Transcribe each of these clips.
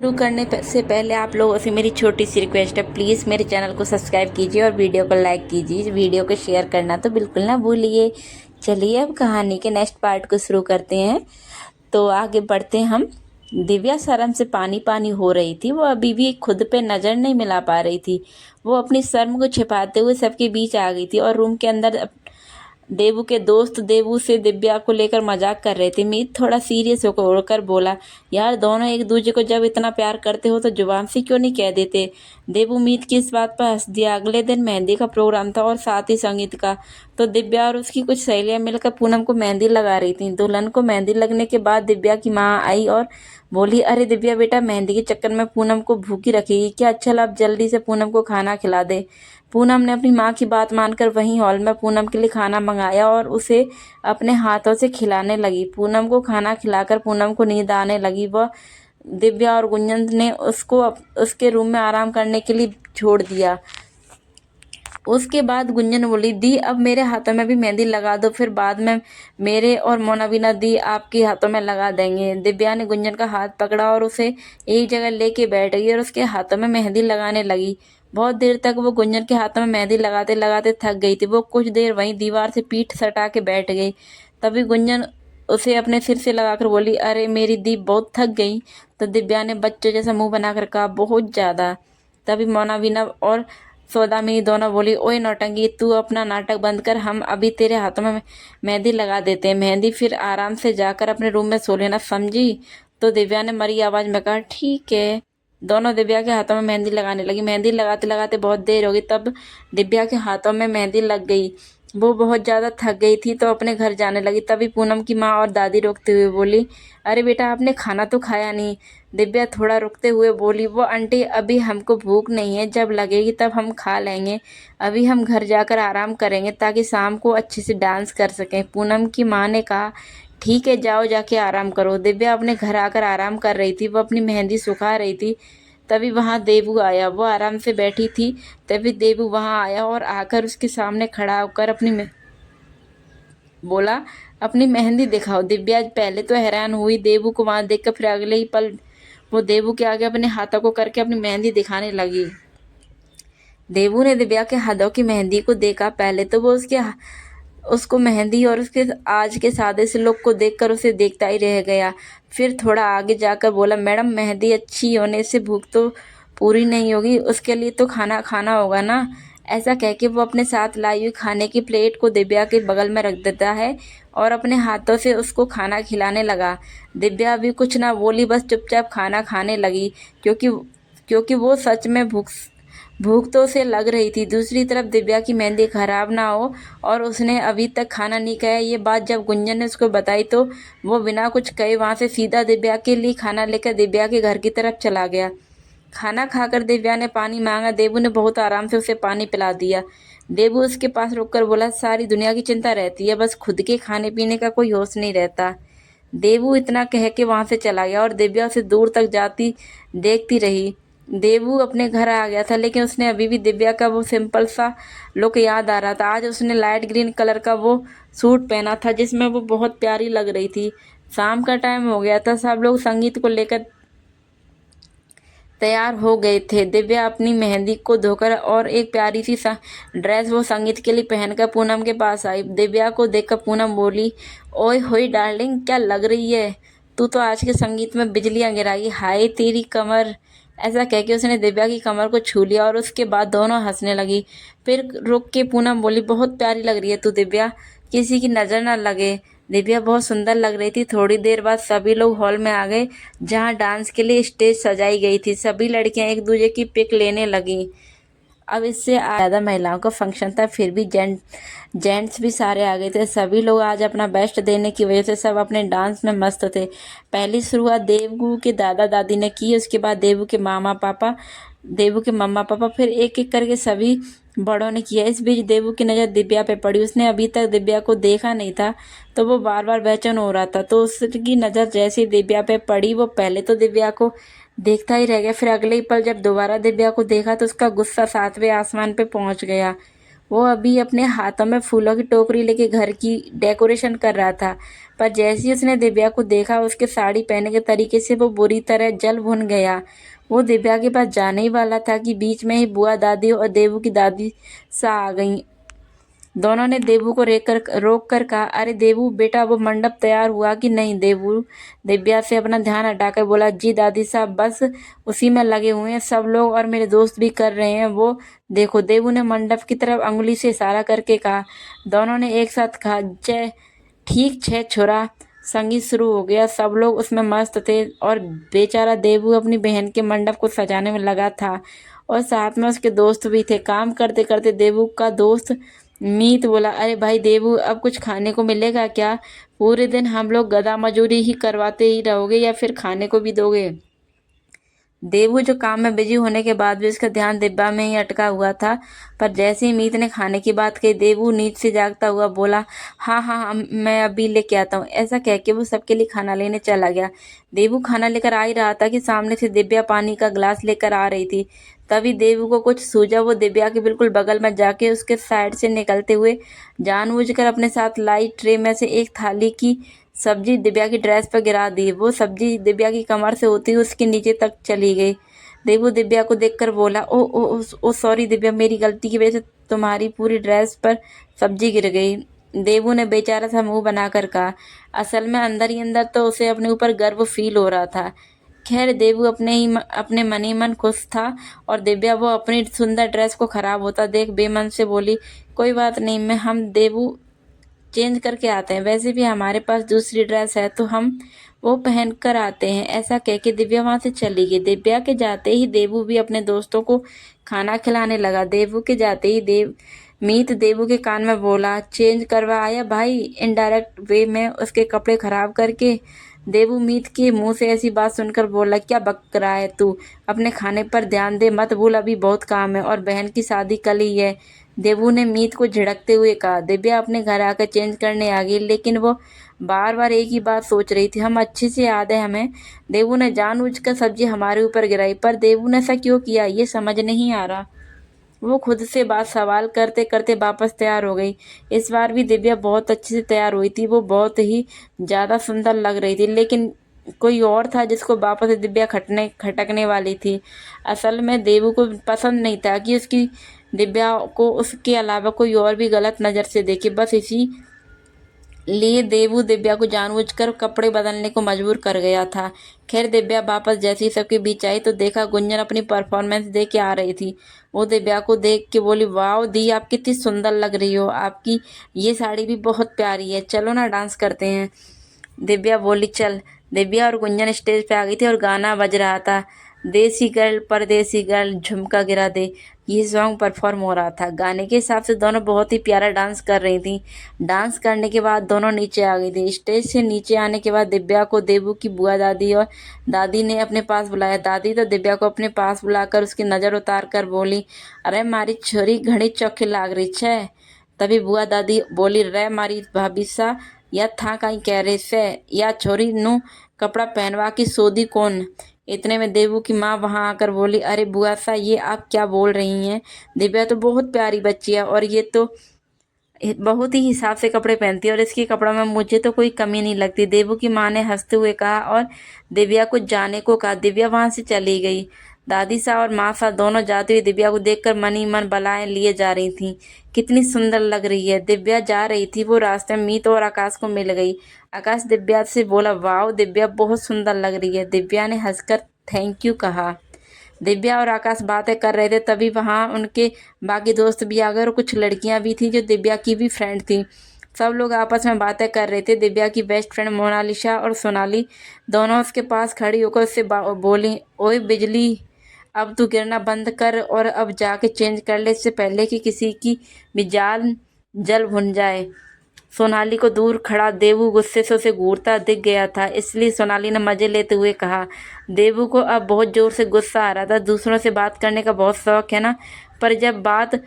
शुरू करने से पहले आप लोगों से मेरी छोटी सी रिक्वेस्ट है, प्लीज़ मेरे चैनल को सब्सक्राइब कीजिए और वीडियो को लाइक कीजिए। वीडियो को शेयर करना तो बिल्कुल ना भूलिए। चलिए अब कहानी के नेक्स्ट पार्ट को शुरू करते हैं। तो आगे बढ़ते हैं हम। दिव्या शर्म से पानी पानी हो रही थी। वो अभी भी खुद पे नज़र नहीं मिला पा रही थी। वो अपनी शर्म को छिपाते हुए सबके बीच आ गई थी और रूम के अंदर देवू के दोस्त देवू से दिव्या को लेकर मजाक कर रहे थे। मीत थोड़ा सीरियस होकर बोला, यार दोनों एक दूसरे को जब इतना प्यार करते हो तो जुबान से क्यों नहीं कह देते। देवू मीत की इस बात पर हंस दिया। अगले दिन मेहंदी का प्रोग्राम था और साथ ही संगीत का। तो दिव्या और उसकी कुछ सहेलियां मिलकर पूनम को मेहंदी लगा रही थी। दुल्हन को मेहंदी लगने के बाद दिव्या की माँ आई और बोली, अरे दिव्या बेटा, मेहंदी के चक्कर में पूनम को भूखी रखेगी क्या। चल अब जल्दी से पूनम को खाना खिला दे। पूनम ने अपनी माँ की बात मानकर वहीं हॉल में पूनम के लिए खाना मंगाया और उसे अपने हाथों से खिलाने लगी। पूनम को खाना खिलाकर पूनम को नींद आने लगी। वह दिव्या और गुंजन ने उसको उसके रूम में आराम करने के लिए छोड़ दिया। उसके बाद गुंजन बोली, दी अब मेरे हाथों में भी मेहंदी लगा दो, फिर बाद में मेरे और मोनाबिना दी आपके हाथों में लगा देंगे। दिव्या ने गुंजन का हाथ पकड़ा और उसे एक जगह लेके बैठ गई और उसके हाथों में मेहंदी लगाने लगी। बहुत देर तक वो गुंजन के हाथों में मेहंदी लगाते लगाते थक गई थी। वो कुछ देर वहीं दीवार से पीठ सटा के बैठ गई। तभी गुंजन उसे अपने सिर से लगाकर बोली, अरे मेरी दी बहुत थक गई। तो दिव्या ने बच्चों जैसा मुंह बनाकर कहा, बहुत ज़्यादा। तभी मोनाबिना और सौदामिनी दोनों बोली, ओए नौटंकी, तू अपना नाटक बंद कर, हम अभी तेरे हाथों में मेहंदी लगा देते हैं। मेहंदी फिर आराम से जाकर अपने रूम में सो लेना, समझी। तो दिव्या ने मरी आवाज़ में कहा, ठीक है। दोनों दिव्या के हाथों में मेहंदी लगाने लगी। मेहंदी लगाते लगाते बहुत देर हो गई। तब दिव्या के हाथों में मेहंदी लग गई। वो बहुत ज़्यादा थक गई थी तो अपने घर जाने लगी। तभी पूनम की माँ और दादी रोकते हुए बोली, अरे बेटा, आपने खाना तो खाया नहीं। दिव्या थोड़ा रुकते हुए बोली, वो आंटी, अभी हमको भूख नहीं है, जब लगेगी तब हम खा लेंगे। अभी हम घर जाकर आराम करेंगे ताकि शाम को अच्छे से डांस कर सकें। पूनम की माँ ने कहा, ठीक है, जाओ जाके आराम करो। दिव्या अपने घर आकर आराम कर रही थी। वो अपनी मेहंदी सुखा रही थी। तभी वहाँ देवू आया। वो आराम से बैठी थी। तभी देवू वहाँ आया और आकर उसके सामने खड़ा होकर बोला, अपनी मेहंदी दिखाओ। दिव्या पहले तो हैरान हुई देवू को वहां देखकर, फिर अगले ही पल वो देवू के आगे अपने हाथों को करके अपनी मेहंदी दिखाने लगी। देवू ने दिव्या के हाथों की मेहंदी को देखा। पहले तो वो उसको मेहंदी और उसके आज के सादे से लुक को देखकर उसे देखता ही रह गया। फिर थोड़ा आगे जाकर बोला, मैडम, मेहंदी अच्छी होने से भूख तो पूरी नहीं होगी, उसके लिए तो खाना खाना होगा ना। ऐसा कह के वो अपने साथ लाई हुई खाने की प्लेट को दिव्या के बगल में रख देता है और अपने हाथों से उसको खाना खिलाने लगा। दिव्या अभी कुछ ना बोली, बस चुपचाप खाना खाने लगी, क्योंकि क्योंकि वो सच में भूख तो उसे लग रही थी। दूसरी तरफ दिव्या की मेहंदी खराब ना हो और उसने अभी तक खाना नहीं खाया, ये बात जब गुंजन ने उसको बताई तो वो बिना कुछ कहे वहाँ से सीधा दिव्या के लिए खाना लेकर दिव्या के घर की तरफ चला गया। खाना खाकर दिव्या ने पानी मांगा। देवू ने बहुत आराम से उसे पानी पिला दिया। देवू उसके पास रुककर बोला, सारी दुनिया की चिंता रहती है, बस खुद के खाने पीने का कोई होश नहीं रहता। देवू इतना कह के वहां से चला गया और दिव्या उसे दूर तक जाती देखती रही। देवू अपने घर आ गया था, लेकिन उसने अभी भी दिव्या का वो सिंपल सा लुक याद आ रहा था। आज उसने लाइट ग्रीन कलर का वो सूट पहना था जिसमें वो बहुत प्यारी लग रही थी। शाम का टाइम हो गया था। सब लोग संगीत को लेकर तैयार हो गए थे। दिव्या अपनी मेहंदी को धोकर और एक प्यारी सी ड्रेस वो संगीत के लिए पहनकर पूनम के पास आई। दिव्या को देखकर पूनम बोली, ओए होए डार्लिंग, क्या लग रही है, तू तो आज के संगीत में बिजलियां गिराई, हाय तेरी कमर। ऐसा कह के उसने दिव्या की कमर को छू लिया और उसके बाद दोनों हंसने लगी। फिर रुक के पूनम बोली, बहुत प्यारी लग रही है तू दिव्या, किसी की नज़र ना लगे। दिव्या बहुत सुंदर लग रही थी। थोड़ी देर बाद सभी लोग हॉल में आ गए जहाँ डांस के लिए स्टेज सजाई गई थी। सभी लड़कियां एक दूसरे की पिक लेने लगीं। अब इससे ज़्यादा महिलाओं का फंक्शन था, फिर भी जेंट्स भी सारे आ गए थे। सभी लोग आज अपना बेस्ट देने की वजह से सब अपने डांस में मस्त थे। पहली शुरुआत देवू के दादा दादी ने की, उसके बाद देवू के मम्मा पापा, फिर एक एक करके सभी बड़ों ने किया। इस बीच देवू की नज़र दिव्या पे पड़ी। उसने अभी तक दिव्या को देखा नहीं था तो वो बार बार बेचैन हो रहा था। तो उसकी नज़र जैसे ही दिव्या पे पड़ी, वो पहले तो दिव्या को देखता ही रह गया। फिर अगले ही पल जब दोबारा दिव्या को देखा तो उसका गुस्सा सातवें आसमान पे पहुंच गया। वो अभी अपने हाथों में फूलों की टोकरी लेके घर की डेकोरेशन कर रहा था, पर जैसे ही उसने दिव्या को देखा, उसके साड़ी पहनने के तरीके से वो बुरी तरह जल भुन गया। वो दिव्या के पास जाने ही वाला था कि बीच में ही बुआ दादी और देवू की दादी सा आ गईं। दोनों ने देवू को रोक कर कहा, अरे देवू बेटा, वो मंडप तैयार हुआ कि नहीं? देवू दिव्या से अपना ध्यान हटाकर बोला, जी दादी साहब, बस उसी में लगे हुए हैं सब लोग और मेरे दोस्त भी कर रहे हैं, वो देखो। देवू ने मंडप की तरफ अंगुली से इशारा करके कहा। दोनों ने एक साथ कहा, जय ठीक छे छोरा। संगीत शुरू हो गया, सब लोग उसमें मस्त थे और बेचारा देवू अपनी बहन के मंडप को सजाने में लगा था और साथ में उसके दोस्त भी थे। काम करते करते देवू का दोस्त मीत बोला, अरे भाई देवू, अब कुछ खाने को मिलेगा क्या? पूरे दिन हम लोग गधा मजूरी ही करवाते ही रहोगे या फिर खाने को भी दोगे? देवू जो काम में बिजी होने के बाद भी उसका ध्यान डिब्बा में ही अटका हुआ था, पर जैसे ही मीत ने खाने की बात कही, देवू नींद से जागता हुआ बोला, हाँ हाँ हाँ, मैं अभी लेके आता हूँ। ऐसा कह के वो सबके लिए खाना लेने चला गया। देवू खाना लेकर आ ही रहा था कि सामने से दिव्या पानी का ग्लास लेकर आ रही थी। तभी देवू को कुछ सूझा। वो दिव्या के बिल्कुल बगल में जाके उसके साइड से निकलते हुए जानबूझकर अपने साथ लाई ट्रे में से एक थाली की सब्जी दिव्या की ड्रेस पर गिरा दी। वो सब्जी दिव्या की कमर से होती हुई उसके नीचे तक चली गई। देवू दिव्या को देखकर बोला, ओ ओ ओ, ओ सॉरी दिव्या, मेरी गलती की वजह से तुम्हारी पूरी ड्रेस पर सब्जी गिर गई। देवू ने बेचारा सा मुंह बनाकर कहा। असल में अंदर ही अंदर तो उसे अपने ऊपर गर्व फील हो रहा था। खैर देवू अपने मन ही मन खुश था और दिव्या वो अपनी सुंदर ड्रेस को खराब होता देख बेमन से बोली, कोई बात नहीं, मैं हम देवू चेंज करके आते हैं, वैसे भी हमारे पास दूसरी ड्रेस है तो हम वो पहन कर आते हैं। ऐसा कह के दिव्या वहां से चली गई। दिव्या के जाते ही देवू भी अपने दोस्तों को खाना खिलाने लगा। देवू के जाते ही मीत देवू के कान में बोला, चेंज करवा आया भाई? इनडायरेक्ट वे में उसके कपड़े खराब करके। देवू मीत के मुंह से ऐसी बात सुनकर बोला, क्या बक रहा है तू? अपने खाने पर ध्यान दे, मत भूल अभी बहुत काम है और बहन की शादी कल ही है। देवू ने मीत को झिड़कते हुए कहा। दिव्या अपने घर आकर चेंज करने आ गई, लेकिन वो बार बार एक ही बात सोच रही थी, हम अच्छे से याद है हमें देवू ने जानबूझकर सब्जी हमारे ऊपर गिराई, पर देवू ने ऐसा क्यों किया ये समझ नहीं आ रहा। वो खुद से बात सवाल करते करते वापस तैयार हो गई। इस बार भी दिव्या बहुत अच्छे से तैयार हुई थी। वो बहुत ही ज़्यादा सुंदर लग रही थी, लेकिन कोई और था जिसको वापस दिव्या खटकने वाली थी। असल में देवू को पसंद नहीं था कि उसकी दिव्या को उसके अलावा कोई और भी गलत नज़र से देखे। बस इसी लिए देवू दिव्या को जानबूझकर कपड़े बदलने को मजबूर कर गया था। खैर दिव्या वापस जैसे ही सबके बीच आई तो देखा गुंजन अपनी परफॉर्मेंस दे के आ रही थी। वो दिव्या को देख के बोली, वाह दी, आप कितनी सुंदर लग रही हो, आपकी ये साड़ी भी बहुत प्यारी है, चलो ना डांस करते हैं। दिव्या बोली, चल। दिव्या और गुंजन स्टेज पे आ गई थी और गाना बज रहा था, देसी गर्ल परदेसी गर्ल झुमका गिरा दे। ये सॉन्ग परफॉर्म हो रहा था। गाने के हिसाब से दोनों बहुत ही प्यारा डांस कर रही थी। डांस करने के बाद दोनों नीचे आ गई थी। स्टेज से नीचे आने के बाद दिव्या को देवू की बुआ दादी और दादी ने अपने पास बुलाया। दादी तो दिव्या को अपने पास बुलाकर उसकी नज़र उतार कर बोली, अरे मारी छोरी घणी चौखी लाग रही छे। तभी बुआ दादी बोली, रे मारी भाभी सा, या था कहीं कह रहे से, या छोरी नू कपड़ा पहनवा की सोदी कौन? इतने में देवू की माँ वहां आकर बोली, अरे बुआ सा, ये आप क्या बोल रही हैं? दिव्या तो बहुत प्यारी बच्ची है और ये तो बहुत ही हिसाब से कपड़े पहनती है और इसके कपड़ों में मुझे तो कोई कमी नहीं लगती। देवू की माँ ने हंसते हुए कहा और दिव्या को जाने को कहा। दिव्या वहां से चली गई। दादी सा और माँ सा दोनों जाती हुई दिव्या को देखकर मन ही मन बलाएं लिए जा रही थीं। कितनी सुंदर लग रही है। दिव्या जा रही थी, वो रास्ते में मीत और आकाश को मिल गई। आकाश दिव्या से बोला, वाह दिव्या, बहुत सुंदर लग रही है। दिव्या ने हंसकर थैंक यू कहा। दिव्या और आकाश बातें कर रहे थे, तभी वहाँ उनके बाकी दोस्त भी आ गए और कुछ लड़कियां भी थीं जो दिव्या की भी फ्रेंड थी। सब लोग आपस में बातें कर रहे थे। दिव्या की बेस्ट फ्रेंड मोनालिसा और सोनाली दोनों उसके पास खड़ी होकर उससे बोली, ओए बिजली, अब तू गिरना बंद कर और अब जाके चेंज कर ले, इससे पहले कि किसी की भी जान जल भुन जाए। सोनाली को दूर खड़ा देवू गुस्से से उसे घूरता दिख गया था, इसलिए सोनाली ने मजे लेते हुए कहा। देवू को अब बहुत जोर से गुस्सा आ रहा था। दूसरों से बात करने का बहुत शौक है ना, पर जब बात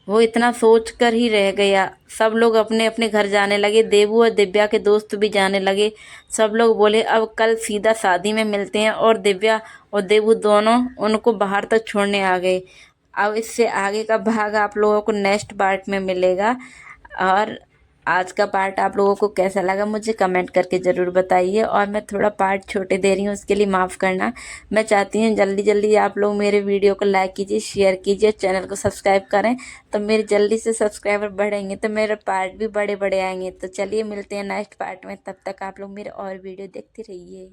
वो इतना सोच कर ही रह गया। सब लोग अपने अपने घर जाने लगे। देवू और दिव्या के दोस्त भी जाने लगे। सब लोग बोले, अब कल सीधा शादी में मिलते हैं, और दिव्या और देवू दोनों उनको बाहर तक छोड़ने आ गए। अब इससे आगे का भाग आप लोगों को नेक्स्ट पार्ट में मिलेगा। और आज का पार्ट आप लोगों को कैसा लगा मुझे कमेंट करके ज़रूर बताइए। और मैं थोड़ा पार्ट छोटे दे रही हूँ, उसके लिए माफ़ करना। मैं चाहती हूँ जल्दी जल्दी आप लोग मेरे वीडियो को लाइक कीजिए, शेयर कीजिए, चैनल को सब्सक्राइब करें, तो मेरे जल्दी से सब्सक्राइबर बढ़ेंगे तो मेरे पार्ट भी बड़े बड़े आएंगे। तो चलिए मिलते हैं नेक्स्ट पार्ट में, तब तक आप लोग मेरे और वीडियो देखते रहिए।